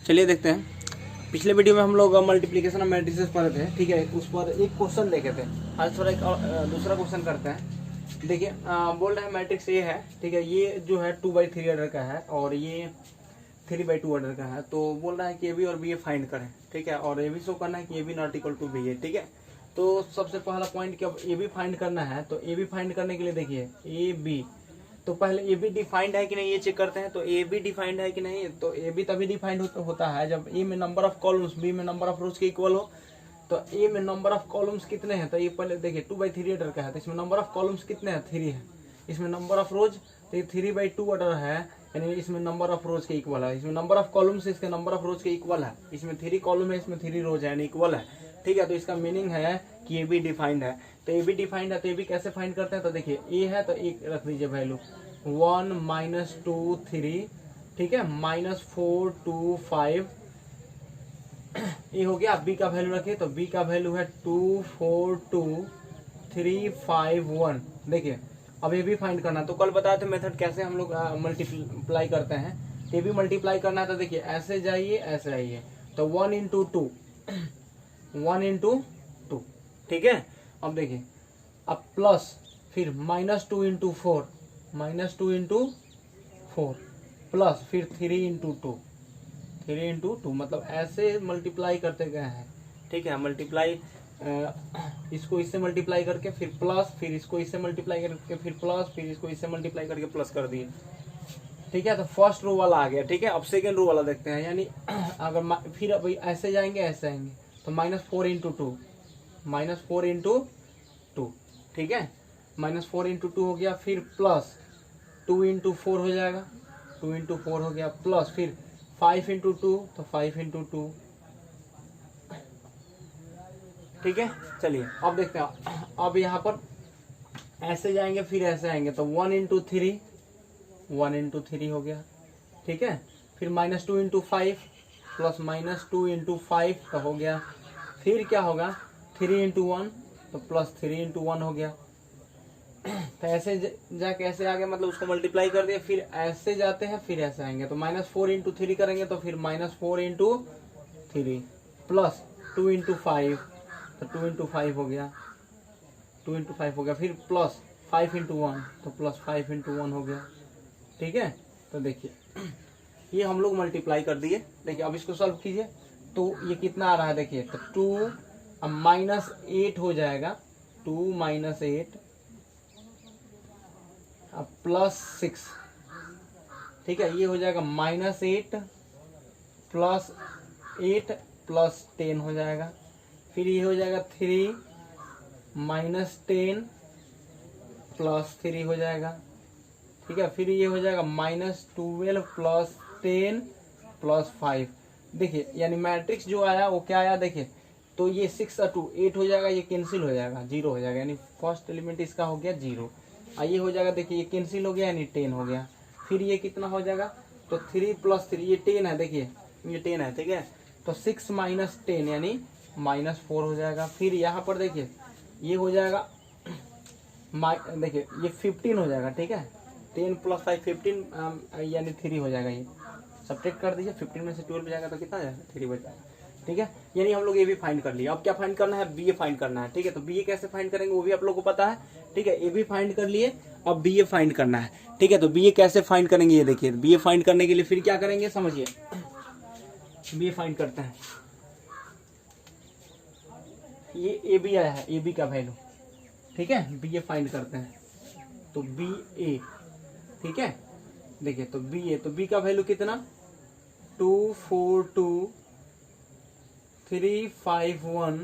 चलिए देखते हैं। पिछले वीडियो में हम लोग मल्टीप्लिकेशन ऑफ मैट्रिसेस पढ़े थे, ठीक है। उस पर एक क्वेश्चन देखे थे। आज थोड़ा एक दूसरा क्वेश्चन करते हैं। देखिए बोल रहे हैं मैट्रिक्स ये है, ठीक है। ये जो है 2/3 ऑर्डर का है और ये 3/2 ऑर्डर का है। तो बोल रहा है कि ए बी और बी ए फाइंड करें, ठीक है। और ये भी शो करना है कि A B not equal to B है, ठीक है। तो सबसे पहला पॉइंट कि अब ए बी फाइंड करना है, तो ए बी फाइंड करने के लिए देखिए ए बी, तो पहले ए बी डिफाइंड है कि नहीं ये चेक करते हैं। तो ए बी डिफाइंड है कि नहीं, तो ए बी तभी डिफाइंड होता है जब ए में नंबर ऑफ कॉलम्स बी में नंबर ऑफ रोज के इक्वल हो। तो ए में नंबर ऑफ कॉलम्स कितने हैं, तो ये पहले देखिए 2/3 ऑर्डर का है, तो इसमें नंबर ऑफ कॉलम्स कितने हैं, 3 है। इसमें नंबर ऑफ रोज, तो ये 3/2 ऑर्डर है, यानी इसमें नंबर ऑफ रोज के इक्वल है। इसमें नंबर ऑफ कॉलम्स इसके नंबर ऑफ रोज के इक्वल है। इसमें 3 कॉलम है, इसमें 3 रोज है, यानी इक्वल है, ठीक है। तो इसका मीनिंग है कि ए बी डिफाइंड है। तो ए बी डिफाइंड है, तो ए बी कैसे फाइंड करते हैं, तो देखिए ए है तो एक रख दीजिए वैल्यू 1 - 2 3, ठीक है, -4 2 5। ये हो गया। बी का वैल्यू रखिए, तो बी का वैल्यू है 2 4 2 3 5 1। देखिए अब ये भी फाइंड करना, तो कल बताए थे मेथड कैसे हम लोग मल्टीप्लाई करते हैं। ये भी मल्टीप्लाई करना है, तो देखिए ऐसे जाइए ऐसे आइए, तो 1 × 2 1 × 2, ठीक है। अब देखिए अब प्लस, फिर -2 × 4 -2 × 4 प्लस, फिर 3 × 2 3 × 2, मतलब ऐसे मल्टीप्लाई करते गए हैं, ठीक है। मल्टीप्लाई इसको इससे मल्टीप्लाई करके फिर प्लस, फिर इसको इससे मल्टीप्लाई करके फिर प्लस, फिर इसको इससे मल्टीप्लाई करके प्लस कर दिए, ठीक है। तो फर्स्ट रो वाला आ गया, ठीक है। अब सेकेंड रो वाला देखते हैं, यानी अगर फिर अब ऐसे जाएंगे ऐसे आएंगे, तो -4 × 2 -4 × 2, ठीक है। -4 × 2 हो गया, फिर प्लस 2 × 4 हो जाएगा, 2 × 4 हो गया, प्लस फिर 5 × 2, तो 5 × 2, ठीक है। चलिए अब देखते हैं। अब यहाँ पर ऐसे जाएंगे फिर ऐसे आएंगे, तो 1 × 3 1 × 3 हो गया, ठीक है। फिर -2 × 5 प्लस -2 × 5 तो हो गया। फिर क्या होगा 3 × 1, तो प्लस 3 × 1 हो गया। तो ऐसे जाके ऐसे आ गया, मतलब उसको मल्टीप्लाई कर दिया, फिर ऐसे जाते हैं फिर ऐसे आएंगे, तो -4 × 3 करेंगे, तो फिर -4 × 3 प्लस 2 × 5, तो 2 × 5 हो गया, 2 × 5 हो गया, फिर प्लस 5 × 1, तो प्लस 5 × 1 हो गया, ठीक है। तो देखिए ये हम लोग मल्टीप्लाई कर दिए। देखिए अब इसको सॉल्व कीजिए, तो ये कितना आ रहा है देखिए, तो 2 अब -8 हो जाएगा, 2 - 8 अब +6, ठीक है। ये हो जाएगा -8 + 8 + 10 हो जाएगा। फिर ये हो जाएगा 3 - 10 + 3 हो जाएगा, ठीक है। फिर ये हो जाएगा -12 + 10 + 5। देखिए यानी मैट्रिक्स जो आया वो क्या आया देखिए, तो ये 6 और 2 8 हो जाएगा, ये कैंसिल हो जाएगा, 0 हो जाएगा, यानी फर्स्ट एलिमेंट इसका हो गया 0। ये हो जाएगा, देखिए ये कैंसिल हो गया, यानी 10 हो गया। फिर ये कितना हो जाएगा, तो 3 + 3 ये 10 है, देखिए ये 10 है, ठीक है। तो 6 - 10 यानी -4 हो जाएगा। फिर यहाँ पर देखिए ये हो जाएगा देखिए ये 15 हो जाएगा, ठीक है। 10 + 5 15 यानी 3 हो जाएगा। ये सब्ट्रैक्ट कर दीजिए, 15 में से 12 जाएगा तो कितना जाएगा, 3 बच जाएगा, ठीक है। यानी हम लोग ये भी फाइंड कर लिया। अब क्या फाइंड करना है, बी ए फाइंड करना है, ठीक है। तो बी ए कैसे फाइंड करेंगे वो भी आप लोग को पता है, ठीक है। ए भी फाइंड कर लिए, अब बी ए फाइंड करना है, ठीक है। तो बी ए कैसे फाइंड करेंगे ये देखिए। बी ए फाइंड करने के लिए फिर क्या करेंगे समझिए। बी ए फाइंड करते हैं, ये ए बी आया है, ए बी का वैल्यू, ठीक है। बी ए फाइंड करते हैं, तो बी ए, ठीक है। देखिए तो बी ए, तो बी का वैल्यू कितना 2 4 2 3 5 1,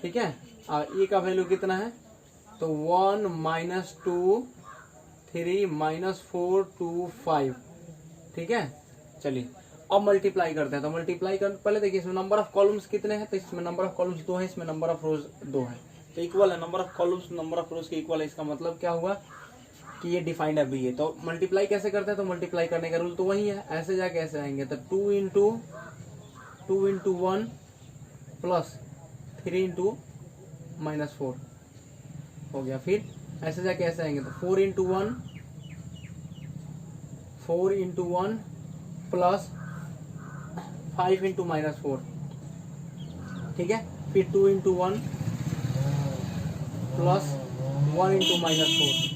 ठीक है। और ए का वैल्यू कितना है, तो 1 - 2 3 -4 2 5, ठीक है। चलिए अब मल्टीप्लाई करते हैं। तो मल्टीप्लाई कर पहले देखिए इसमें नंबर ऑफ कॉलम्स कितने हैं, तो इसमें नंबर ऑफ कॉलम्स 2 है, इसमें नंबर ऑफ रोज 2 है, तो इक्वल है। Number of columns number of रोज के इक्वल है। इसका मतलब क्या हुआ कि ये डिफाइंड है बी ए। तो मल्टीप्लाई कैसे करते हैं, तो मल्टीप्लाई करने का रूल तो वही है, ऐसे जाके ऐसे आएंगे, तो 2 × 1 प्लस 3 × -4 हो गया। फिर ऐसे जाके ऐसे आएंगे, तो 4 × 1 प्लस 5 इंटू -4, ठीक है। फिर 2 इंटू 1 प्लस 1 इंटू -4,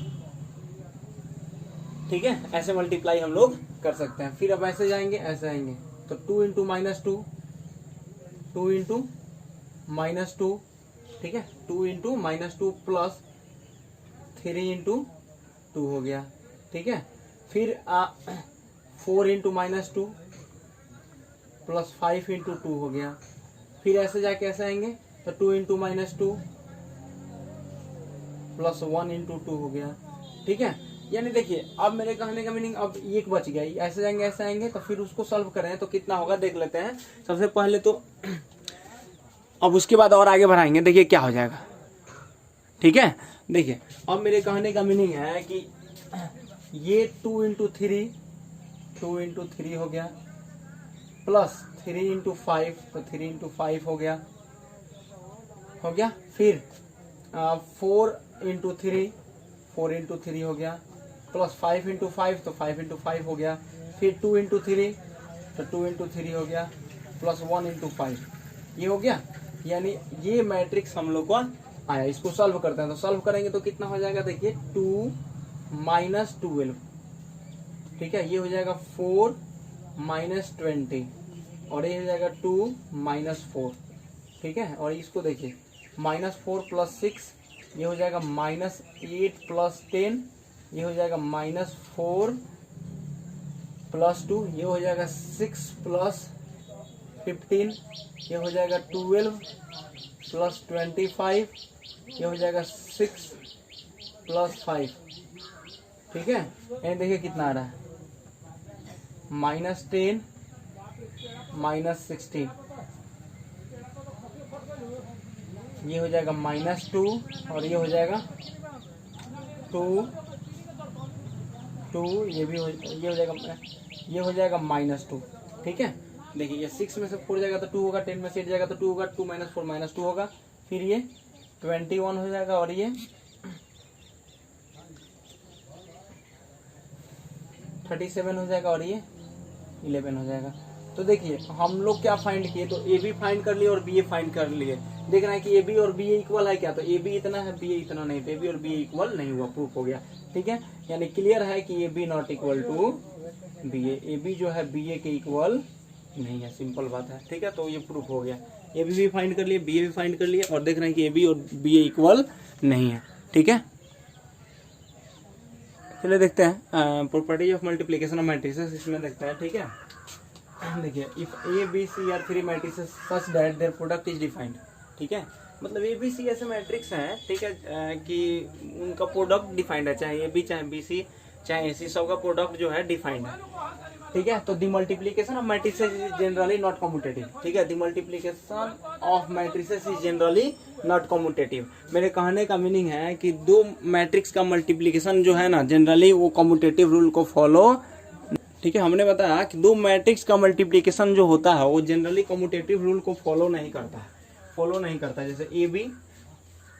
ठीक है। ऐसे मल्टीप्लाई हम लोग कर सकते हैं। फिर अब ऐसे जाएंगे, ऐसे आएंगे तो 2 इंटू -2, 2 इंटू -2, ठीक है। 2 इंटू -2 प्लस 3 इंटू 2 हो गया, ठीक है। फिर 4 इंटू -2 प्लस 5 इंटू 2 हो गया। फिर ऐसे जाके ऐसे आएंगे तो 2 इंटू -2 प्लस 1 इंटू 2 हो गया, ठीक है। यानी देखिए अब मेरे कहने का मीनिंग अब एक बच गया। ऐसे जाएंगे, ऐसे आएंगे तो फिर उसको सॉल्व करें तो कितना होगा देख लेते हैं। सबसे पहले तो अब उसके बाद और आगे बढ़ाएंगे, देखिए क्या हो जाएगा, ठीक है। देखिए अब मेरे कहने का मीनिंग है कि ये 2 इंटू 3, 2 इंटू 3 हो गया, प्लस 3 इंटू 5, तो 3 इंटू 5 हो गया, हो गया। फिर 4 इंटू 3, 4 इंटू 3 हो गया, प्लस 5 इंटू 5, तो 5 इंटू 5 हो गया। फिर 2 इंटू 3, तो 2 इंटू 3 हो गया, प्लस 1 इंटू 5, ये हो गया। यानी ये मैट्रिक्स हम लोग को आया। इसको सॉल्व करते हैं तो सॉल्व करेंगे तो कितना हो जाएगा, देखिए 2 माइनस 12, ठीक है। ये हो जाएगा 4 माइनस 20 और ये हो जाएगा 2 माइनस 4, ठीक है। और इसको देखिए -4 प्लस 6, ये हो जाएगा -8 प्लस 10, ये हो जाएगा -4 प्लस 2, ये हो जाएगा 6 प्लस 15, ये हो जाएगा 12 प्लस 25, ये हो जाएगा 6 प्लस 5, ठीक है। ये देखिए कितना आ रहा है, -10 -16, ये हो जाएगा -2 और ये हो जाएगा 2, ये हो जाएगा -2, ठीक है। देखिए ये 6 में से 4 जाएगा तो 2 होगा, 10 में से 8 जाएगा तो 2 होगा, 2 माइनस 4 -2 होगा। फिर ये 21 हो जाएगा और ये 37 हो जाएगा और ये 11 हो जाएगा। तो देखिए हम लोग क्या फाइंड किए, तो ए बी फाइंड कर लिए और बी ए फाइंड कर लिए। देख रहे हैं कि ए बी और बी ए इक्वल है क्या, तो ए बी इतना है, बी ए इतना नहीं, तो ए बी और बी ए इक्वल नहीं हुआ, प्रूफ हो गया, ठीक है। यानी क्लियर है कि A B not equal to B A B जो है बी ए के इक्वल नहीं है, सिंपल बात है, ठीक है। तो ये प्रूफ हो गया, ए बी भी फाइंड कर लिए, बी ए भी फाइंड कर लिए और देख रहे हैं कि ए बी और बी ए इक्वल नहीं है, ठीक है। चलिए देखते हैं property of multiplication of matrices, इसमें देखते हैं, ठीक है। देखिए if A B C are 3 matrices such that their product is defined, ठीक है। मतलब ए बी सी ऐसे मैट्रिक्स हैं, ठीक है, कि उनका प्रोडक्ट डिफाइंड है, चाहे ए बी चाहे बी सी चाहे ए सी, सबका प्रोडक्ट जो है डिफाइंड है, ठीक है। तो the multiplication of matrices is generally not commutative, ठीक है। The multiplication of matrices is generally not commutative. मेरे कहने का मीनिंग है कि दो मैट्रिक्स का मल्टीप्लिकेशन जो है ना, जनरली वो कम्यूटेटिव रूल को फॉलो, ठीक है। हमने बताया कि दो मैट्रिक्स का मल्टीप्लिकेशन जो होता है वो जनरली कम्यूटेटिव रूल को फॉलो नहीं करता है, जैसे A B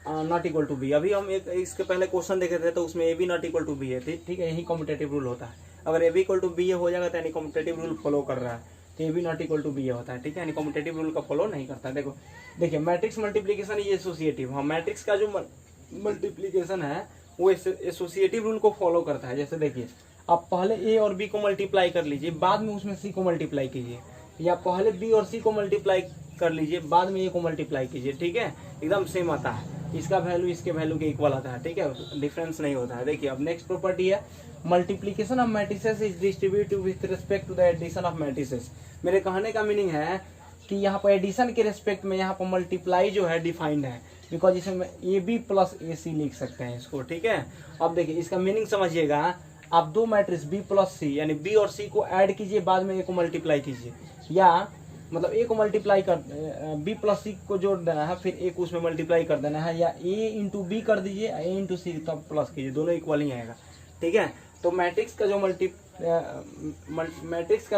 not equal to B. अभी हम एक इसके पहले क्वेश्चन देखे थे तो उसमें A B not equal to B है, ठीक है। यही कम्यूटेटिव रूल होता है। अगर A B equal to B A हो जाएगा तो यानी कम्यूटेटिव रूल फॉलो कर रहा है, तो A B not equal to B A होता है, ठीक है। यानी कम्यूटेटिव रूल का फॉलो नहीं करता है। देखिए मैट्रिक्स मल्टीप्लिकेशन ये एसोसिएटिव, हाँ मैट्रिक्स का जो मल्टीप्लिकेशन है वो एसोसिएटिव रूल को फॉलो करता है। जैसे देखिए आप पहले ए और बी को मल्टीप्लाई कर लीजिए, बाद में उसमें सी को मल्टीप्लाई कीजिए, या पहले बी और सी को मल्टीप्लाई कर लीजिए, बाद में ए को मल्टीप्लाई कीजिए, ठीक है। एकदम सेम आता है, इसका वैल्यू इसके वैल्यू के इक्वल आता है, ठीक है, डिफरेंस नहीं होता है। देखिए अब नेक्स्ट प्रॉपर्टी है multiplication of matrices is distributive with respect to the addition of matrices. मेरे कहने का मीनिंग है कि यहाँ पर एडिशन के रिस्पेक्ट में यहाँ पर मल्टीप्लाई जो है डिफाइंड है, बिकॉज इसमें ए बी प्लस ए सी लिख सकते हैं इसको, ठीक है। अब देखिए इसका मीनिंग समझिएगा, आप दो मैट्रिक्स बी प्लस सी यानी बी और सी को ऐड कीजिए, बाद में ए को मल्टीप्लाई कीजिए, या मतलब ए को मल्टीप्लाई कर बी प्लस सी को जोड़ देना है, फिर ए को उसमें मल्टीप्लाई कर देना है, या ए इंटू बी कर दीजिए, ए इंटू सी तब प्लस कीजिए, दोनों इक्वल ही आएगा, ठीक है। तो मैट्रिक्स का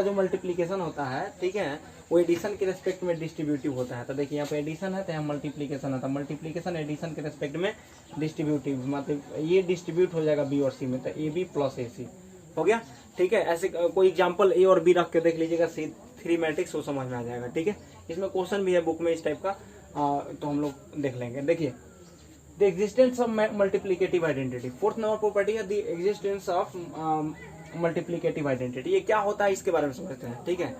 जो मल्टीप्लिकेशन होता है, ठीक है, वो एडिशन के रेस्पेक्ट में डिस्ट्रीब्यूटिव होता है। तो देखिए यहाँ पे एडिशन है तो यहाँ मल्टीप्लिकेशन आता है, मल्टीप्लिकेशन एडिशन के रेस्पेक्ट में डिस्ट्रीब्यूटिव, मतलब ये डिस्ट्रीब्यूट हो जाएगा बी और सी में, तो ए बी प्लस ए सी हो गया, ठीक है। ऐसे कोई एग्जांपल ए और बी रख के देख लीजिएगा, 3 मैट्रिक्स वो समझ में आ जाएगा। ठीक है, इसमें क्वेश्चन भी है बुक में इस टाइप का, तो हम लोग देख लेंगे। देखिए, the existence of multiplicative identity, fourth number property है the existence of multiplicative identity. ये क्या होता है इसके बारे में समझते हैं। ठीक है,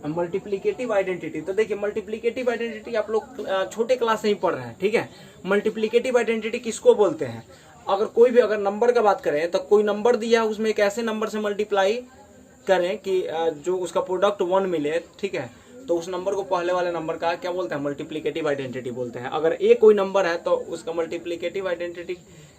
मल्टीप्लिकेटिव आइडेंटिटी, तो देखिए मल्टीप्लिकेटिव आइडेंटिटी आप लोग छोटे क्लास से ही पढ़ रहे हैं। ठीक है, मल्टीप्लिकेटिव आइडेंटिटी किसको बोलते हैं? अगर कोई भी अगर नंबर का बात करें तो कोई नंबर दिया है, उसमें एक ऐसे नंबर से मल्टीप्लाई करें कि जो उसका प्रोडक्ट 1 मिले। ठीक है, तो उस नंबर को पहले वाले नंबर का क्या बोलते हैं? मल्टीप्लिकेटिव आइडेंटिटी बोलते हैं। अगर ए कोई नंबर है तो उसका मल्टीप्लिकेटिव आइडेंटिटी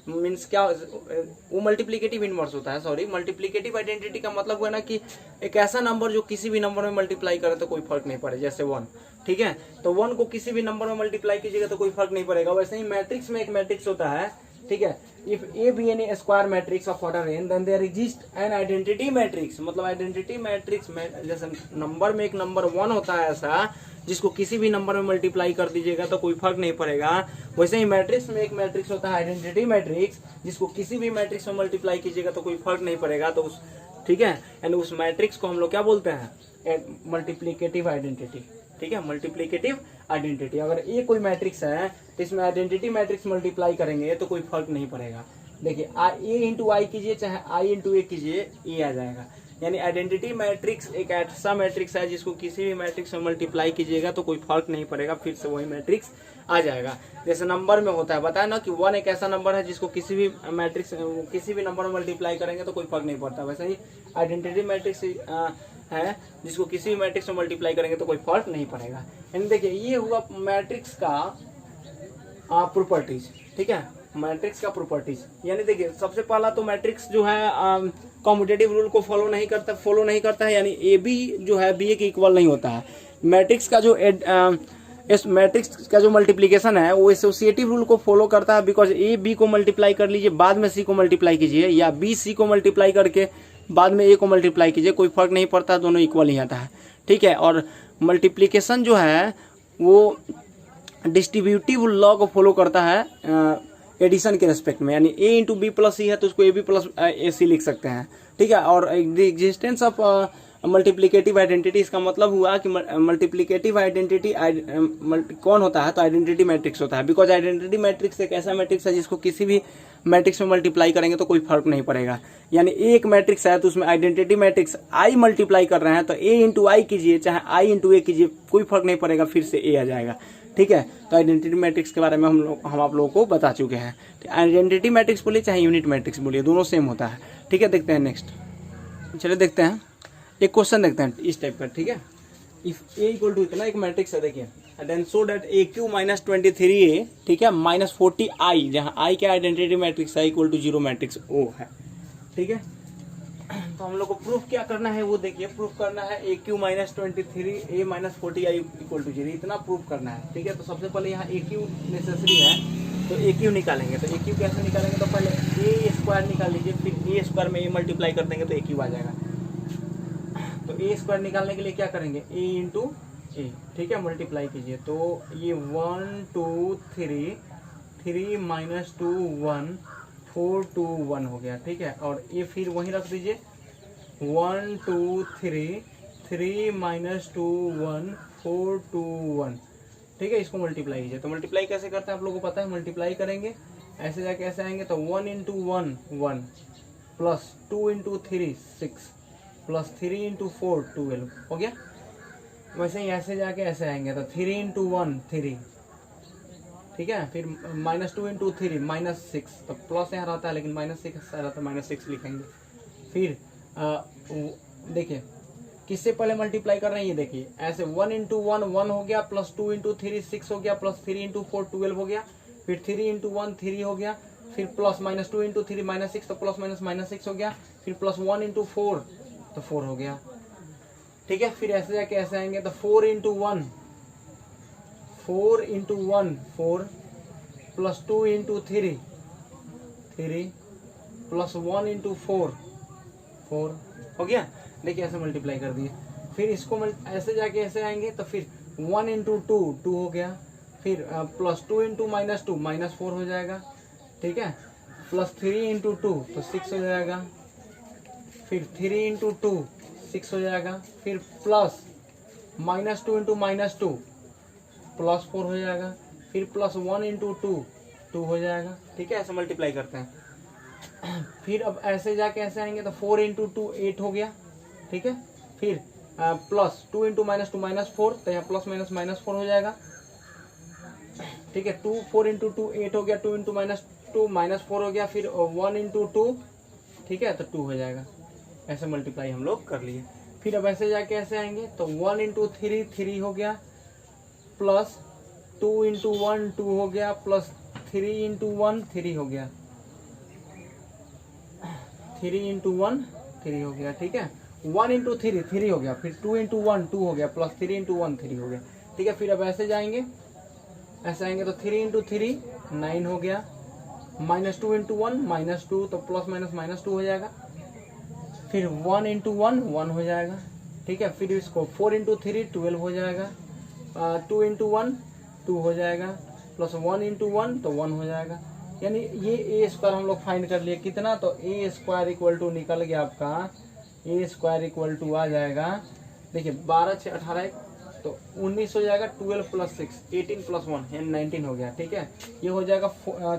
मीन्स क्या, वो मल्टीप्लिकेटिव इनवर्स होता है। सॉरी, मल्टीप्लिकेटिव आइडेंटिटी का मतलब हुआ ना कि एक ऐसा नंबर जो किसी भी नंबर में मल्टीप्लाई करे तो कोई फर्क नहीं पड़े, जैसे 1। ठीक है, तो 1 को किसी भी नंबर में मल्टीप्लाई कीजिएगा तो कोई फर्क नहीं पड़ेगा। वैसे ही मैट्रिक्स में एक मैट्रिक्स होता है। ठीक है, if A B an A square matrix of order n then there exist an identity matrix. मतलब आइडेंटिटी मैट्रिक्स में जैसे नंबर में एक नंबर 1 होता है ऐसा जिसको किसी भी नंबर में मल्टीप्लाई कर दीजिएगा तो कोई फर्क नहीं पड़ेगा। वैसे ही मैट्रिक्स में एक मैट्रिक्स होता है आइडेंटिटी मैट्रिक्स, जिसको किसी भी मैट्रिक्स में मल्टीप्लाई कीजिएगा तो कोई फर्क नहीं पड़ेगा। तो उस, ठीक है, यानी उस मैट्रिक्स को हम लोग क्या बोलते हैं? Multiplicative identity. ठीक है, मल्टीप्लिकेटिव आइडेंटिटी। अगर ये कोई मैट्रिक्स है तो इसमें आइडेंटिटी मैट्रिक्स मल्टीप्लाई करेंगे तो कोई फर्क नहीं पड़ेगा। देखिए, ए इंटू आई कीजिए चाहे आई इंटू ए कीजिए, ए आ जाएगा। यानी आइडेंटिटी मैट्रिक्स एक ऐसा मैट्रिक्स है जिसको किसी भी मैट्रिक्स में मल्टीप्लाई कीजिएगा तो कोई फर्क नहीं पड़ेगा, फिर से वही मैट्रिक्स आ जाएगा। जैसे नंबर में होता है, बताया ना कि 1 एक ऐसा नंबर है जिसको किसी भी मैट्रिक्स किसी भी नंबर में मल्टीप्लाई करेंगे तो कोई फर्क नहीं पड़ता। वैसे ही आइडेंटिटी मैट्रिक्स है जिसको किसी भी मैट्रिक्स में मल्टीप्लाई करेंगे तो कोई फर्क नहीं पड़ेगा। यानी देखिए, ये हुआ मैट्रिक्स का प्रॉपर्टीज। ठीक है, मैट्रिक्स का प्रॉपर्टीज। यानी देखिए, सबसे पहला तो मैट्रिक्स जो है कॉम्यूटेटिव रूल को फॉलो नहीं करता है, यानी ए बी जो है बी ए के इक्वल नहीं होता है। मैट्रिक्स का जो इस मैट्रिक्स का जो मल्टीप्लिकेशन है वो एसोसिएटिव रूल को फॉलो करता है। बिकॉज ए बी को मल्टीप्लाई कर लीजिए, बाद में सी को मल्टीप्लाई कीजिए, या बी सी को मल्टीप्लाई करके बाद में ए को मल्टीप्लाई कीजिए, कोई फर्क नहीं पड़ता, दोनों इक्वल ही आता है। ठीक है, और मल्टीप्लिकेशन जो है वो डिस्ट्रीब्यूटिव लॉ को फॉलो करता है एडिशन के रेस्पेक्ट में। यानी ए इंटू बी प्लस सी है तो उसको ए बी प्लस ए सी लिख सकते हैं। ठीक है, और the existence of multiplicative identity, इसका मतलब हुआ कि मल्टीप्लिकेटिव आइडेंटिटी कौन होता है? तो आइडेंटिटी मैट्रिक्स होता है। बिकॉज आइडेंटिटी मैट्रिक्स एक ऐसा मैट्रिक्स है जिसको किसी भी मैट्रिक्स में मल्टीप्लाई करेंगे तो कोई फर्क नहीं पड़ेगा। यानी एक मैट्रिक्स है तो उसमें आइडेंटिटी मैट्रिक्स आई मल्टीप्लाई कर रहे हैं तो ए इंटू आई कीजिए चाहे आई इंटू ए कीजिए, कोई फर्क नहीं पड़ेगा, फिर से ए आ जाएगा। ठीक है, तो आइडेंटिटी मैट्रिक्स के बारे में हम आप लोगों को बता चुके हैं। आइडेंटिटी मैट्रिक्स बोलिए चाहे यूनिट मैट्रिक्स बोलिए, दोनों सेम होता है। ठीक है, देखते हैं नेक्स्ट। चलिए देखते हैं, एक क्वेश्चन देखते हैं इस टाइप का। ठीक है, इफ ए इक्वल टू इतना एक मैट्रिक्स है, देखिए, then so that A Q minus 23a, ठीक है, माइनस 40i, जहाँ आई क्या आइडेंटिटी मैट्रिक्स है इक्वल टू 0 मैट्रिक्स ओ है। ठीक है, तो हम लोग को प्रूफ क्या करना है वो देखिए, प्रूफ करना है A Q minus 23 A minus 40i equal to 0, इतना प्रूफ करना है। ठीक है, तो सबसे पहले यहाँ ए क्यू नेसेसरी है तो ए क्यू निकालेंगे। तो ए क्यू कैसे निकालेंगे? तो पहले ए स्क्वायर निकाल लीजिए, फिर ए स्क्वायर में ए मल्टीप्लाई कर देंगे तो ए क्यू आ जाएगा। तो ए स्क्वायर निकालने के लिए क्या करेंगे? ए इंटू ए, ठीक है, मल्टीप्लाई कीजिए। तो ये 1 2 3 माइनस 2 1 4 2 1 हो गया। ठीक है, और ये फिर वहीं रख दीजिए, 1 2 3 माइनस 2 1 4 2 1। ठीक है, इसको मल्टीप्लाई कीजिए। तो मल्टीप्लाई कैसे करते हैं आप लोगों को पता है? मल्टीप्लाई करेंगे ऐसे जाके ऐसे आएंगे, तो 1 into 1 1 plus 2 into 3 6 plus 3 into 4 12 हो गया। वैसे ही ऐसे जाके ऐसे आएंगे, तो 3 इंटू 1 3, ठीक है, फिर माइनस 2 इंटू 3 माइनस 6, तो प्लस यहाँ रहता है लेकिन माइनस 6 रहता है, माइनस 6 लिखेंगे। फिर देखिए किससे पहले मल्टीप्लाई कर रहे हैं, ये देखिए ऐसे 1 इंटू 1 1 हो गया, प्लस 2 इंटू 3 6 हो गया, प्लस 3 इंटू 4 12 हो गया, फिर 3 इंटू 1 3 हो गया, फिर प्लस माइनस 2 इंटू 3 माइनस 6, तो प्लस माइनस माइनस 6 हो गया, फिर प्लस 1 इंटू 4 तो 4 हो गया। ठीक है, फिर ऐसे जाके ऐसे आएंगे, तो 4 into 1 4 plus 2 into 3 plus 1 into 4 हो गया। देखिए ऐसे मल्टीप्लाई कर दिए। फिर इसको ऐसे जाके ऐसे आएंगे, तो फिर 1 इंटू 2 हो गया, फिर प्लस 2 इंटू माइनस 2 माइनस 4 हो जाएगा। ठीक है, प्लस 3 इंटू 2 तो 6 हो जाएगा, फिर 3 इंटू 2 6 हो जाएगा, फिर प्लस -2 इंटू -2 +4 हो जाएगा, फिर +1 इंटू 2 हो जाएगा, ठीक है, ऐसे मल्टीप्लाई करते हैं। फिर अब ऐसे जाके ऐसे आएंगे तो 4 इंटू 2 8 हो गया, ठीक है, फिर +2 इंटू -2 -4, तो यहाँ प्लस माइनस -4 हो जाएगा, ठीक है। 4 इंटू 2 8 हो गया, 2 इंटू -2 -4 हो गया, फिर 1 इंटू 2, ठीक है, तो 2 हो जाएगा। ऐसे मल्टीप्लाई हम लोग कर लिए। फिर अब ऐसे जाके ऐसे आएंगे तो 1 इंटू 3 3 हो गया, प्लस 2 इंटू 1 2 हो गया, प्लस 3 इंटू 1 3 हो गया, 3 इंटू 1 3 हो गया, ठीक है। 1 इंटू 3 3 हो गया, फिर 2 इंटू 1 2 हो गया, प्लस 3 इंटू 1 3 हो गया, ठीक है। फिर अब ऐसे जाएंगे, ऐसे आएंगे तो 3 इंटू 3 9 हो गया, -2 इंटू 1 -2, तो प्लस माइनस -2 हो जाएगा, फिर 1 इंटू 1 1 हो जाएगा, ठीक है। फिर इसको 4 इंटू 3 12 हो जाएगा, 2 इंटू 1 2 हो जाएगा, प्लस 1 इंटू 1 तो 1 हो जाएगा। यानी ये ए स्क्वायर हम लोग फाइंड कर लिए कितना, तो ए स्क्वायर इक्वल टू निकल गया आपका, ए स्क्वायर इक्वल टू आ जाएगा, देखिए 12 6 18 तो 19 हो जाएगा, 12 + 6 18 + 1 यानी 19 हो गया, ठीक है। ये हो जाएगा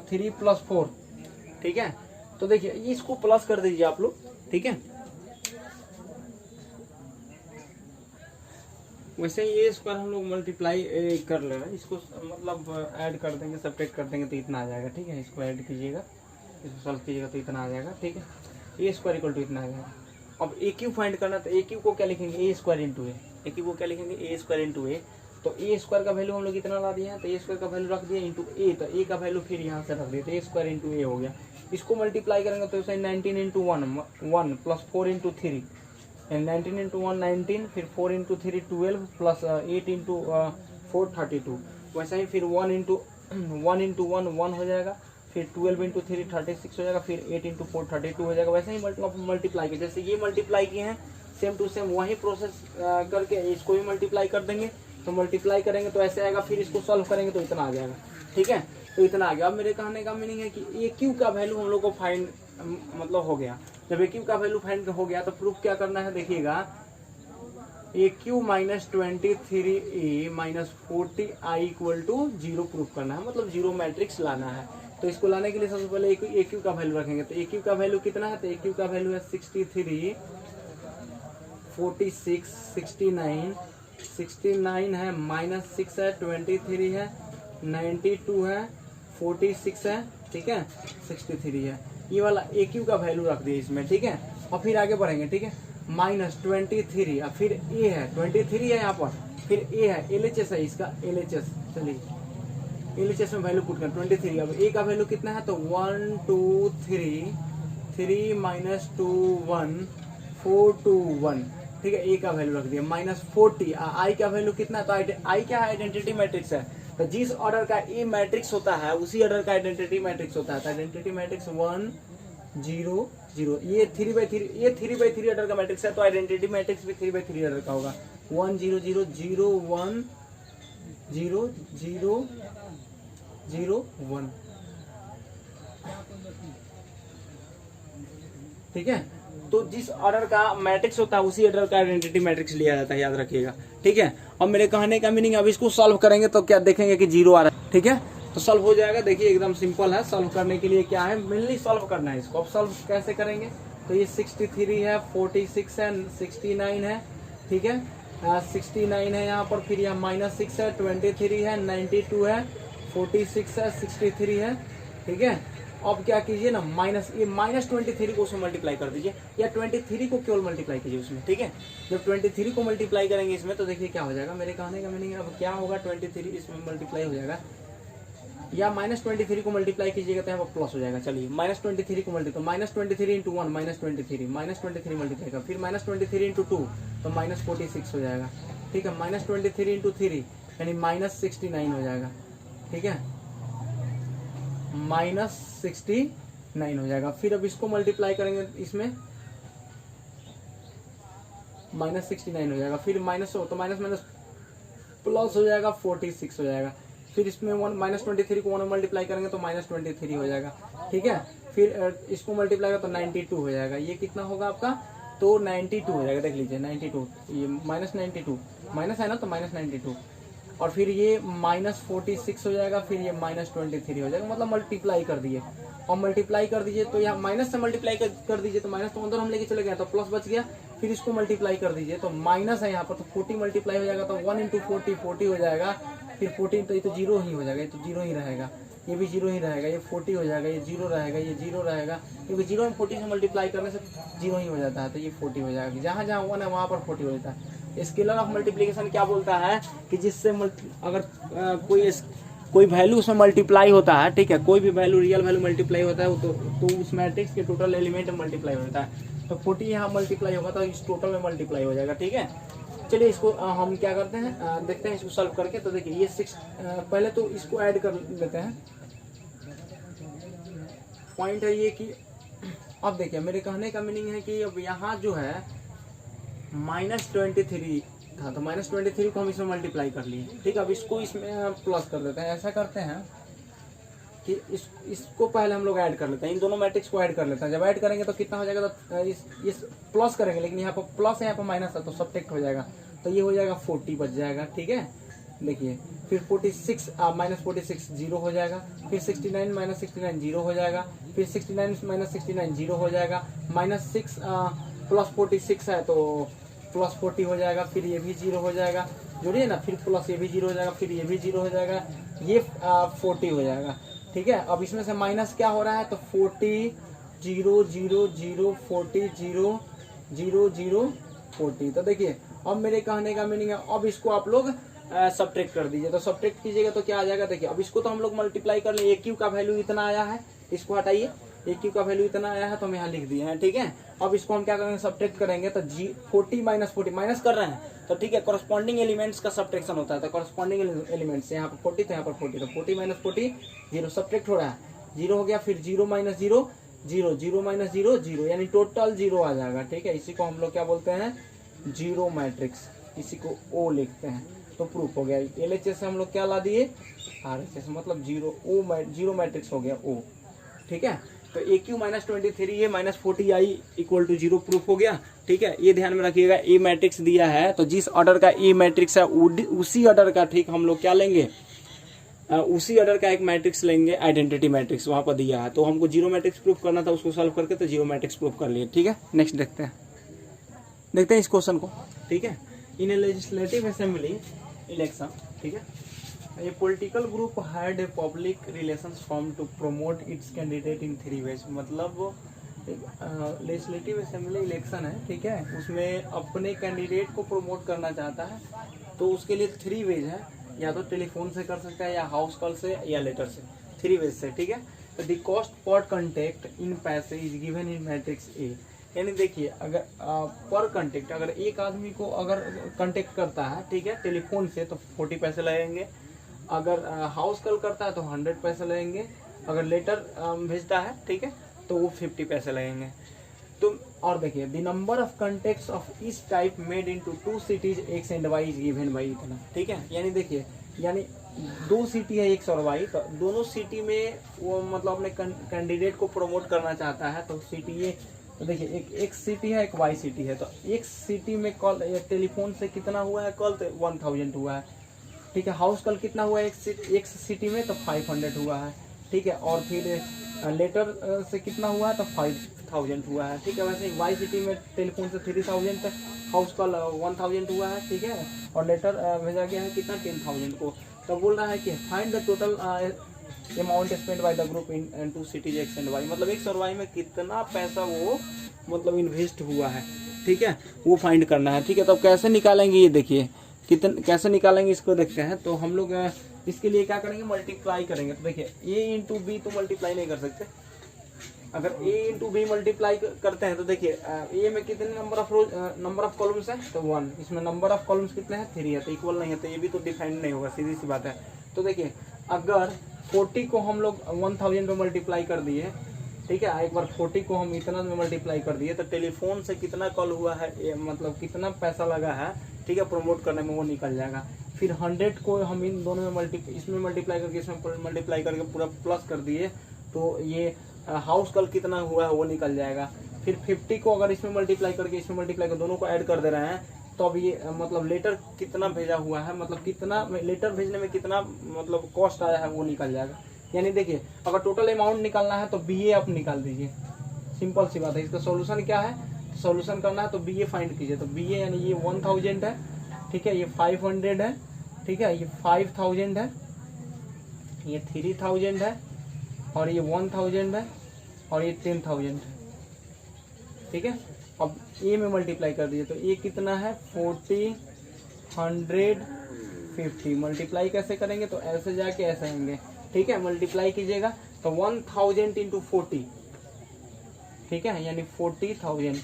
3 + 4, ठीक है। तो देखिए इसको प्लस कर दीजिए आप लोग, ठीक है। वैसे ये स्क्वायर हम लोग मल्टीप्लाई कर ले रहे हैं, इसको मतलब ऐड कर देंगे, सब्ट्रैक्ट कर देंगे तो इतना आ जाएगा, ठीक है। इसको ऐड कीजिएगा, इसको सॉल्व कीजिएगा तो इतना आ जाएगा, ठीक है। ए स्क्वायर इक्वल टू इतना आ जाएगा। अब ए क्यू फाइंड करना, तो ए क्यू को क्या लिखेंगे, ए स्क्वायर इंटू ए क्यू को क्या लिखेंगे, ए स्क्वायर इंटू ए। तो ए स्क्वायर का वैल्यू हम लोग कितना ला दिए हैं, तो ए स्क्वायर का वैल्यू रख दिया इंटू ए, तो ए का वैल्यू फिर यहाँ से रख दिया, तो ए स्क्वायर इंटू ए हो गया। इसको मल्टीप्लाई करेंगे तो 19 इंटू 1 प्लस 4 इंटू 3, 19 इंटू 1 19, फिर 4 इंटू 3 12, प्लस 8 इंटू 4 32। वैसा ही फिर 1 इंटू 1 1 हो जाएगा, फिर 12 इंटू 3 36 हो जाएगा, फिर 8 इंटू 4 32 हो जाएगा। वैसे ही मल्टीप्लाई किया, जैसे ये मल्टीप्लाई किए हैं सेम टू सेम वही प्रोसेस करके इसको भी मल्टीप्लाई कर देंगे। तो मल्टीप्लाई करेंगे तो ऐसे आएगा, फिर इसको सॉल्व करेंगे तो इतना आ जाएगा, ठीक है। तो इतना आ गया। अब मेरे कहने का मीनिंग है कि ए क्यू का वैल्यू हम लोग को फाइंड मतलब हो गया। जब ए क्यू का वैल्यू फाइंड हो गया तो प्रूफ क्या करना है, देखिएगा A Q -23a -40 i equal to 0 proof करना है, मतलब 0 मैट्रिक्स लाना है। तो इसको लाने के लिए सबसे पहले ए क्यू का वैल्यू रखेंगे। तो ए क्यू का वैल्यू कितना है, तो ए क्यू का वैल्यू है 63 46 69 69 है, -6 है, 23 है, 92 है, 46 है, ठीक है, 63 है। ये वाला ए क्यू का वैल्यू रख दिए इसमें, ठीक है। और फिर आगे बढ़ेंगे, ठीक है, -23 और फिर ए है 23 है यहाँ पर, फिर ए है LHS है इसका LHS, चलिए LHS में वैल्यू पुट कर 23। अब ए का वैल्यू कितना है, तो 1 2 3 3 -2 1 4 2 1, ठीक है। ए का वैल्यू रख दिया -40। आई का वैल्यू कितना, तो आई क्या है, आइडेंटिटी मैट्रिक्स है। तो जिस ऑर्डर का ए मैट्रिक्स होता है उसी ऑर्डर का आइडेंटिटी मैट्रिक्स होता है। तो आइडेंटिटी मैट्रिक्स 1 0 0, ये 3/3, ये 3/3 ऑर्डर का मैट्रिक्स है, तो आइडेंटिटी मैट्रिक्स भी 3/3 ऑर्डर का होगा। 1 0 0 0 1 0 0 0 1, ठीक है। तो जिस ऑर्डर का मैट्रिक्स होता है उसी ऑर्डर का आइडेंटिटी मैट्रिक्स लिया जाता है, याद रखिएगा, ठीक है। अब मेरे कहने का मीनिंग, अब इसको सॉल्व करेंगे तो क्या देखेंगे कि 0 आ रहा है, ठीक है। तो सॉल्व हो जाएगा, देखिए एकदम सिंपल है। सॉल्व करने के लिए क्या है, मेनली सॉल्व करना है इसको। अब सॉल्व कैसे करेंगे, तो ये 63 है, 46 है, 69 है, ठीक है, 69 है यहाँ पर, फिर यहाँ -6 है, 23 है, 92 है, 46 है, 63 है, ठीक है। अब क्या कीजिए ना, -23 को उसमें मल्टीप्लाई कर दीजिए, या 23 को केवल मल्टीप्लाई कीजिए उसमें, ठीक है। जब 23 को मल्टीप्लाई करेंगे इसमें तो देखिए क्या हो जाएगा। मेरे कहने का मीनिंग अब क्या होगा, 23 इसमें मल्टीप्लाई हो जाएगा, या -23 को मल्टीप्लाई कीजिएगा तो यहाँ पर प्लस हो जाएगा। चलिए -23 को मल्टीप्लाई, -23 इंटू 1 -23 मल्टीप्लाई कर, फिर -23 इंटू 2 तो -46 हो जाएगा, ठीक है। -23 इंटू 3 यानी -69 हो जाएगा, ठीक है, -69 हो जाएगा। फिर अब इसको मल्टीप्लाई करेंगे इसमें -69 हो जाएगा, फिर माइनस हो तो माइनस माइनस प्लस हो जाएगा, 46 हो जाएगा। फिर इसमें -23 को 1 मल्टीप्लाई करेंगे तो -23 हो जाएगा, ठीक है। फिर इसको मल्टीप्लाई करें तो 92 हो जाएगा। ये कितना होगा आपका तो 92 हो जाएगा, देख लीजिए 92, ये -92 माइनस है ना, तो -92, और फिर ये -46 हो जाएगा, फिर ये -23 हो जाएगा, मतलब मल्टीप्लाई कर दिए, और मल्टीप्लाई कर दीजिए तो यहाँ माइनस से मल्टीप्लाई कर दीजिए, तो माइनस तो अंदर हम लेके चले गए तो प्लस बच गया, फिर इसको मल्टीप्लाई कर दीजिए तो माइनस है यहाँ पर, तो 40 मल्टीप्लाई हो जाएगा, तो 1 × 40 40 हो जाएगा, फिर 14 तो ये तो जीरो ही हो जाएगा, ये तो जीरो ही रहेगा, ये भी जीरो ही रहेगा, ये 40 हो जाएगा, ये जीरो रहेगा, ये जीरो रहेगा, क्योंकि जीरो में 40 से मल्टीप्लाई करने से जीरो ही हो जाता है, तो ये 40 हो जाएगा, जहाँ जहाँ 1 है वहाँ पर 40 हो जाता है। स्केलर ऑफ मल्टीप्लिकेशन क्या बोलता है कि जिससे अगर कोई वैल्यू उसमें मल्टीप्लाई होता है, ठीक है, कोई भी वैल्यू रियल वैल्यू मल्टीप्लाई होता है तो उस मैट्रिक्स के टोटल एलिमेंट में मल्टीप्लाई होता है, तो 40 यहाँ मल्टीप्लाई होगा तो इस टोटल में मल्टीप्लाई हो जाएगा, ठीक है। चलिए इसको हम क्या करते हैं, देखते हैं इसको सॉल्व करके। तो देखिए ये 6, पहले तो इसको ऐड कर लेते हैं। पॉइंट है ये कि अब देखिए मेरे कहने का मीनिंग है कि अब यहाँ जो है -23 था, तो -23 को हम इसमें मल्टीप्लाई कर लिए, ठीक है। अब इसको इसमें प्लस कर देते हैं। ऐसा करते हैं कि इसको पहले हम लोग ऐड कर लेते हैं, इन दोनों मैट्रिक्स को ऐड कर लेते हैं। जब ऐड करेंगे तो कितना हो जाएगा, तो इस प्लस करेंगे, लेकिन यहाँ पर प्लस है, यहाँ पर माइनस है, तो सब्ट्रैक्ट हो जाएगा, तो ये हो जाएगा 40 बच जाएगा, ठीक है। देखिए फिर 46 -46 जीरो हो जाएगा, फिर 69 -69 जीरो हो जाएगा, फिर 69 -69 जीरो हो जाएगा, -6 + 46 है तो +40 हो जाएगा, फिर ये भी जीरो हो जाएगा, जोड़िए ना, फिर प्लस ये भी जीरो हो जाएगा, फिर ये भी जीरो हो जाएगा, ये 40 हो जाएगा, ठीक है। अब इसमें से माइनस क्या हो रहा है, तो 40 0 0 0 40 0 0 0 40। तो देखिए अब मेरे कहने का मीनिंग है, अब इसको आप लोग सब्ट्रैक्ट कर दीजिए। तो सब्ट्रैक्ट कीजिएगा तो क्या आ जाएगा, देखिए अब इसको तो हम लोग मल्टीप्लाई कर ले, AQ का वैल्यू इतना आया है, इसको हटाइए, AQ का वैल्यू इतना आया है तो हम यहाँ लिख दिए हैं, ठीक है। अब इसको हम क्या करेंगे, सब्ट्रैक्ट करेंगे, तो 40 - 40 माइनस कर रहे हैं, तो ठीक है, कॉरस्पॉन्डिंग एलिमेंट्स का सब्ट्रैक्शन होता है, तो कॉरस्पॉन्डिंग एलिमेंट्स यहाँ पर 40 तो यहाँ पर 40, तो 40 - 40 जीरो, सब्ट्रैक्ट हो रहा है, जीरो हो गया, फिर 0 - 0 0 0 - 0 0, यानी टोटल जीरो आ जाएगा, ठीक है। इसी को हम लोग क्या बोलते हैं, जीरो मैट्रिक्स, इसी को O लिखते हैं, तो प्रूफ हो गया। LHS से हम लोग क्या ला दिए, RHS, मतलब जीरो मैट्रिक्स हो गया O, ठीक है। तो AQ -23 ये -40I = 0 प्रूफ हो गया, ठीक है। ये ध्यान में रखिएगा, A मैट्रिक्स दिया है तो जिस ऑर्डर का A मैट्रिक्स है उसी ऑर्डर का, ठीक, हम लोग क्या लेंगे, उसी ऑर्डर का एक मैट्रिक्स लेंगे, आइडेंटिटी मैट्रिक्स वहां पर दिया है, तो हमको जीरो मैट्रिक्स प्रूफ करना था, उसको सॉल्व करके तो जीरो मैट्रिक्स प्रूफ कर लिए, ठीक है। नेक्स्ट देखते हैं इस क्वेश्चन को, ठीक है। इन ए लेजिस्लेटिव असेंबली इलेक्शन, ठीक है, a political group had a public relations firm to promote its candidate in 3 ways। मतलब लेजिस्लेटिव असेंबली इलेक्शन है, ठीक है, उसमें अपने कैंडिडेट को प्रमोट करना चाहता है, तो उसके लिए 3 वेज है, या तो टेलीफोन से कर सकता है, या हाउस कॉल से, या लेटर से, 3 वेज से, ठीक है। तो the cost per contact in paise is given in matrix A, यानी देखिए अगर पर कॉन्टेक्ट, अगर एक आदमी को अगर कॉन्टेक्ट करता है, ठीक है, टेलीफोन से, तो 40 पैसे लगेंगे, अगर हाउस कॉल करता है तो 100 पैसे लगेंगे, अगर लेटर भेजता है, ठीक है, तो वो 50 पैसे लगेंगे। तो और देखिए the number of contacts of इस type made into 2 cities X and Y is given by इतना, ठीक है। यानी देखिए, यानी 2 सिटी है X और Y, तो दोनों सिटी में वो मतलब अपने कैंडिडेट को प्रमोट करना चाहता है, तो सिटी ये, तो देखिए एक X सिटी है, एक Y सिटी है, तो X सिटी में कॉल टेलीफोन से कितना हुआ है कॉल, तो 1000 हुआ है, ठीक है। हाउस कॉल कितना हुआ है एक सिटी में, तो 500 हुआ है, ठीक है। और फिर लेटर से कितना हुआ है, तो 5000 हुआ है, ठीक है। वैसे वाई सिटी में टेलीफोन से 3000 तक, हाउस कॉल 1000 हुआ है, ठीक है, और लेटर भेजा गया है कितना, 10000 को। तो बोल रहा है कि find the total amount spend by the group in 2 cities X and Y, मतलब X और Y में कितना पैसा वो मतलब इन्वेस्ट हुआ है, ठीक है, वो फाइंड करना है, ठीक है। तो कैसे निकालेंगे, ये देखिए कैसे निकालेंगे, इसको देखते हैं। तो हम लोग इसके लिए क्या करेंगे, मल्टीप्लाई करेंगे। तो देखिए A × B तो मल्टीप्लाई नहीं कर सकते, अगर A × B मल्टीप्लाई करते हैं तो देखिए A में कितने नंबर ऑफ कॉलम्स है, तो 1, इसमें नंबर ऑफ कॉलम्स कितने हैं, 3 है, तो इक्वल नहीं है, तो ये भी तो डिफाइंड नहीं होगा, सीधी सी बात है। तो देखिए अगर 40 को हम लोग 1000 में मल्टीप्लाई कर दिए, ठीक है, एक बार 40 को हम इतना में मल्टीप्लाई कर दिए, तो टेलीफोन से कितना कॉल हुआ है, मतलब कितना पैसा लगा है, ठीक है, प्रमोट करने में, वो निकल जाएगा। फिर 100 को हम इन दोनों में इसमें मल्टीप्लाई करके इसमें मल्टीप्लाई करके पूरा प्लस कर दिए, तो ये हाउस कॉल कितना हुआ है वो निकल जाएगा। फिर 50 को अगर इसमें मल्टीप्लाई करके इसमें मल्टीप्लाई कर दोनों को ऐड कर दे रहे हैं, तो अब ये मतलब लेटर कितना भेजा हुआ है, मतलब कितना लेटर भेजने में कितना मतलब कॉस्ट आया है वो निकल जाएगा। यानी देखिए अगर टोटल अमाउंट निकालना है तो BA आप निकाल दीजिए, सिंपल सी बात है। इसका सॉल्यूशन क्या है, सॉल्यूशन करना है तो BA फाइंड कीजिए। तो BA यानी ये 1000 है, ठीक है, ये 500 है, ठीक है, ये 5000 है, ये 3000 है, और ये 1000 है, और ये 10,000 है, ठीक है। अब ए में मल्टीप्लाई कर दीजिए, तो ये कितना है 40, 100, 50। मल्टीप्लाई कैसे करेंगे, तो ऐसे जाके ऐसे आएंगे, ठीक है। मल्टीप्लाई कीजिएगा तो 1000 इंटू 40, ठीक है, यानी 40,000,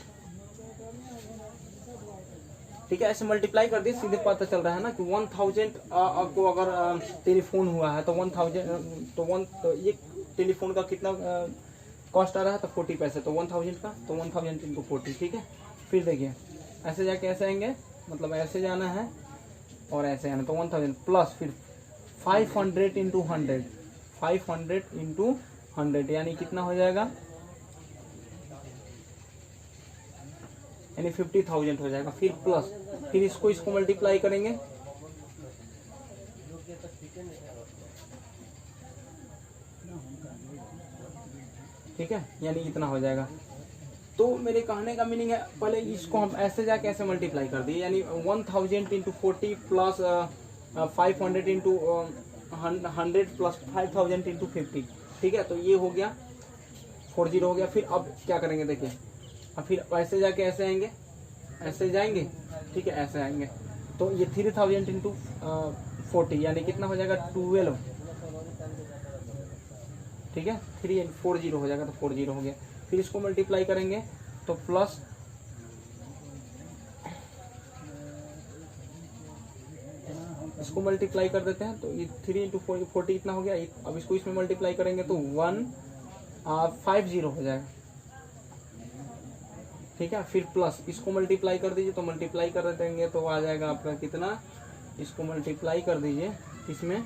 ठीक है। ऐसे मल्टीप्लाई कर दिए, सीधे पता चल रहा है ना कि 1000 आपको अगर टेलीफोन हुआ है तो 1000 तो ये टेलीफोन का कितना कॉस्ट आ रहा है, तो 40 पैसे, तो 1000 का, तो 1000 इंटू 40, ठीक है। फिर देखिए ऐसे जाके ऐसे आएंगे, मतलब ऐसे जाना है और ऐसे आना, तो 1000 प्लस फिर 500 इंटू 100, 500 इंटू 100 यानी कितना हो जाएगा, यानी 50,000 हो जाएगा। फिर प्लस फिर इसको मल्टीप्लाई करेंगे, ठीक है, यानी इतना हो जाएगा। तो मेरे कहने का मीनिंग है पहले इसको हम ऐसे जाके ऐसे मल्टीप्लाई कर दिए, यानी 1000 into 40 plus 500 into 100 plus 5000 into 50, ठीक है। तो ये हो गया 40 हो गया। फिर अब क्या करेंगे देखिए, अब फिर ऐसे जाके ऐसे आएंगे, ऐसे जाएंगे, ठीक है, ऐसे आएंगे, तो ये 3000 इंटू 40 यानी कितना हो जाएगा 12, ठीक है। 40 हो जाएगा, तो 40 हो गया। फिर इसको मल्टीप्लाई करेंगे तो प्लस इसको मल्टीप्लाई कर देते हैं, तो ये 3 इंटू 40 इतना हो गया। अब इसको इसमें मल्टीप्लाई करेंगे तो 150 हो जाएगा, ठीक है। फिर प्लस इसको मल्टीप्लाई कर दीजिए, तो मल्टीप्लाई कर देंगे तो आ जाएगा आपका कितना, इसको मल्टीप्लाई कर दीजिए इसमें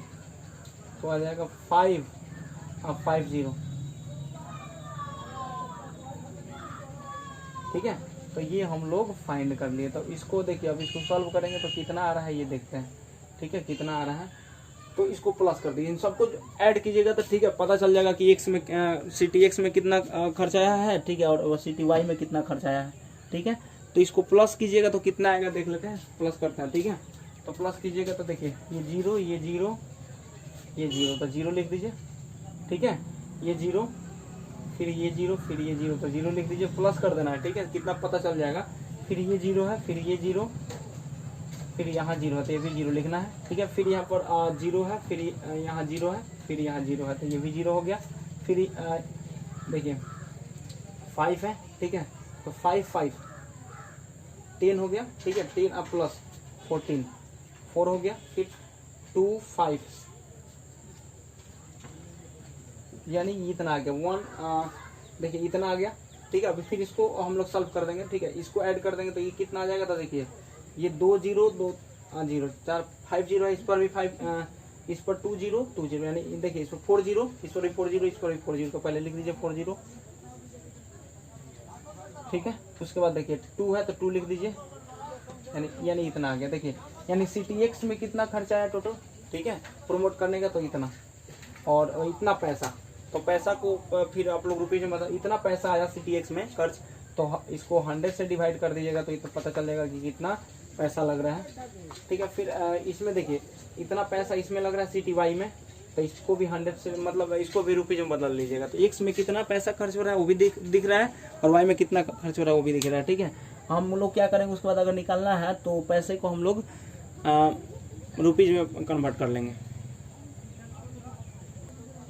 तो आ जाएगा 550, ठीक है। तो ये हम लोग फाइंड कर लिए। तो इसको देखिए, अब इसको सॉल्व करेंगे तो कितना आ रहा है ये देखते हैं, ठीक है, कितना आ रहा है। तो इसको प्लस कर दीजिए, इन सबको ऐड कीजिएगा तो ठीक है, पता चल जाएगा कि एक्स में CTX में कितना खर्च आया है, ठीक है, और CTY में कितना खर्च आया है, ठीक है। तो इसको प्लस कीजिएगा तो कितना आएगा देख लेते हैं, प्लस करते हैं, ठीक है। तो प्लस कीजिएगा तो देखिए ये 0, ये 0, ये 0, तो 0 लिख दीजिए, ठीक है, ये 0, फिर ये 0, फिर ये 0, तो 0 लिख दीजिए, प्लस कर देना है, ठीक है, कितना पता चल जाएगा। फिर ये 0 है, फिर ये 0, फिर यहाँ 0 है, तो ये भी 0 लिखना है, ठीक है। फिर यहाँ पर 0 है, फिर यहाँ 0 है, फिर यहाँ 0 है, तो ये भी 0 हो गया। फिर देखिए 5 है, ठीक है, तो 5 10 हो गया, ठीक है, 10 अब प्लस 14 4 हो गया, फिर 2 5 यानी इतना आ गया 1, देखिए इतना आ गया, ठीक है। अभी फिर इसको हम लोग सॉल्व कर देंगे, ठीक है, इसको ऐड कर देंगे तो ये कितना आ जाएगा, तो देखिए ये 2 0 2 0 4 5 0 है, इस पर भी 5, इस पर 2 0 2 0 यानी देखिए इस पर 4 0, इस पर भी 4 0, इस पर भी 4 0, तो पहले लिख दीजिए 4 0, ठीक है। उसके बाद देखिए 2 है तो 2 लिख दीजिए, यानी इतना आ गया। देखिए यानी CTX में कितना खर्चा आया टोटल, ठीक है, प्रमोट करने का तो इतना, और इतना पैसा, तो पैसा को फिर आप लोग रुपये में बता, इतना पैसा आया CTX में खर्च, तो इसको 100 से डिवाइड कर दीजिएगा तो इतना पता चल जाएगा कि कितना पैसा लग रहा है, ठीक है। फिर इसमें देखिए इतना पैसा इसमें लग रहा है CTY में, तो इसको भी 100 से मतलब इसको भी रुपये में बदल लीजिएगा, तो X में कितना पैसा खर्च हो रहा है वो भी दिख रहा है, और Y में कितना खर्च हो रहा है वो भी दिख रहा है, ठीक है। हम लोग क्या करेंगे उसके बाद, अगर निकालना है तो पैसे को हम लोग रुपीज में कन्वर्ट कर लेंगे,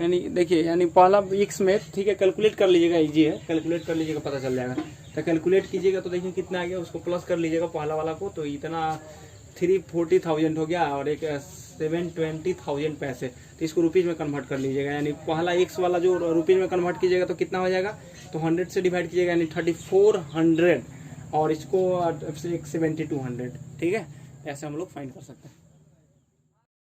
यानी देखिए यानी पहला X में, ठीक है, कैलकुलेट कर लीजिएगा, इजी है, कैलकुलेट कर लीजिएगा पता चल जाएगा। तो कैलकुलेट कीजिएगा तो देखिए कितना आ गया, उसको प्लस कर लीजिएगा पहला वाला को, तो इतना 340,000 हो गया, और एक 720,000 पैसे, तो इसको रुपीज़ में कन्वर्ट कर लीजिएगा। यानी पहला X वाला जो रुपीज़ में कन्वर्ट कीजिएगा तो कितना हो जाएगा, तो 100 से डिवाइड कीजिएगा यानी 3400, और इसको 7200, ठीक है। ऐसे हम लोग फाइंड कर सकते हैं।